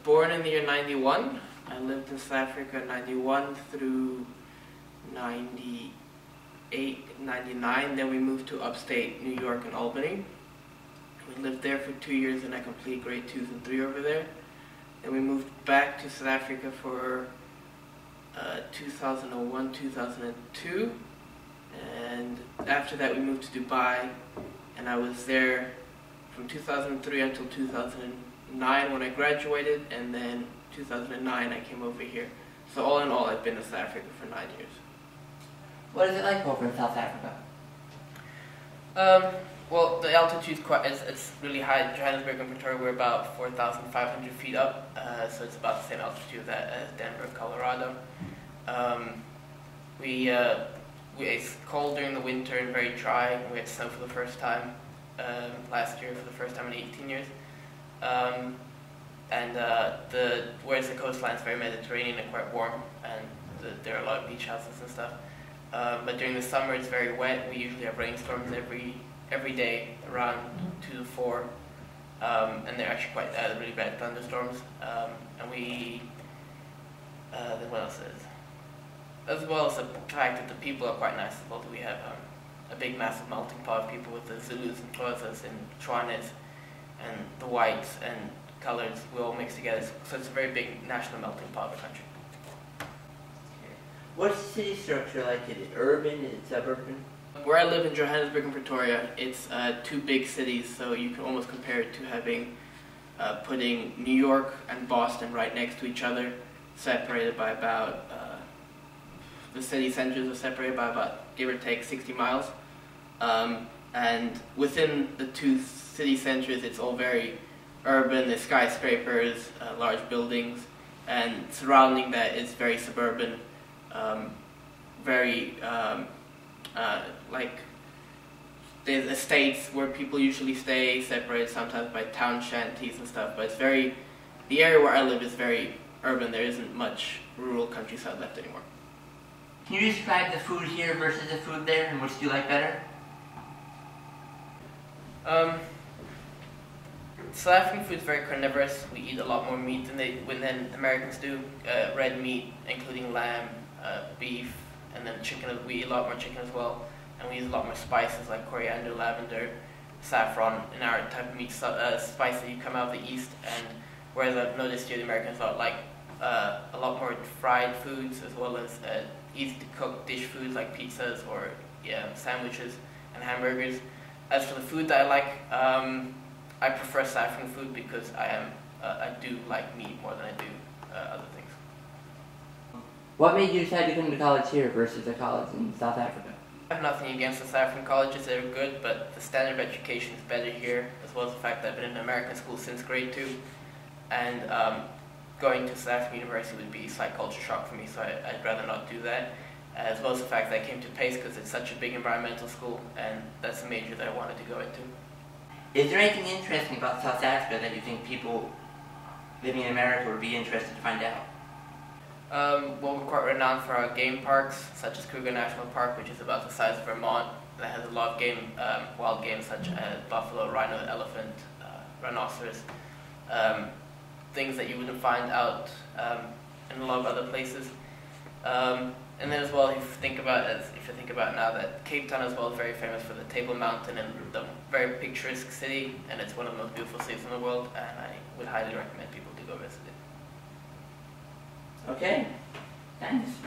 born in the year 91. I lived in South Africa 91 through 98, 99. Then we moved to upstate New York and Albany. We lived there for 2 years and I completed grade 2s and 3 over there. Then we moved back to South Africa for 2001, 2002. And after that we moved to Dubai, and I was there from 2003 until 2009 when I graduated, and then 2009 I came over here. So all in all, I've been in South Africa for 9 years. What is it like over in South Africa? Well, the altitude's it's really high. Johannesburg and Pretoria, we're about 4,500 feet up, so it's about the same altitude as Denver, Colorado. It's cold during the winter and very dry. We had snow for the first time last year, for the first time in 18 years. Whereas the coastline is very Mediterranean and quite warm, and there are a lot of beach houses and stuff. But during the summer it's very wet. We usually have rainstorms every day, around 2 to 4, and they're actually quite really bad thunderstorms. Then what else is? As well as the fact that the people are quite nice as well. We have a big massive melting pot of people with the Zulus and Xhosas and Tswanas and the whites and colors. We all mix together, so it's a very big national melting pot of a country. What's the city structure like? Is it urban? Is it suburban? Where I live in Johannesburg and Pretoria, it's 2 big cities, so you can almost compare it to having putting New York and Boston right next to each other, separated by about the city centers are separated by about, give or take, 60 miles. And within the 2 city centers, it's all very urban. There's skyscrapers, large buildings, and surrounding that is very suburban, like there's estates where people usually stay, separated sometimes by town shanties and stuff. But the area where I live is very urban. There isn't much rural countryside left anymore. Can you describe the food here versus the food there, and which do you like better? South African food is very carnivorous. We eat a lot more meat than Americans do. Red meat, including lamb, beef, and then chicken. We eat a lot more chicken as well, and we use a lot more spices like coriander, lavender, saffron in our type of meat spice that you come out of the East. And whereas I've noticed here the Americans like a lot more fried foods as well as easy to cook dish foods like pizzas or sandwiches and hamburgers. As for the food that I like, I prefer South African food because I do like meat more than I do other things. What made you decide to come to college here versus a college in South Africa? I have nothing against the South African colleges. They're good, but the standard of education is better here, as well as the fact that I've been in American school since grade 2, and going to South African University would be a slight culture shock for me, so I'd rather not do that. As well as the fact that I came to PACE because it's such a big environmental school, and that's a major that I wanted to go into. Is there anything interesting about South Africa that you think people living in America would be interested to find out? Well, we're quite renowned for our game parks, such as Kruger National Park, which is about the size of Vermont. That has a lot of wild games such as buffalo, rhino, elephant, rhinoceros. Things that you wouldn't find out in a lot of other places. And then as well, if you think about now that Cape Town as well is very famous for the Table Mountain and the very picturesque city, and it's one of the most beautiful cities in the world, and I would highly recommend people to go visit it. Okay, thanks.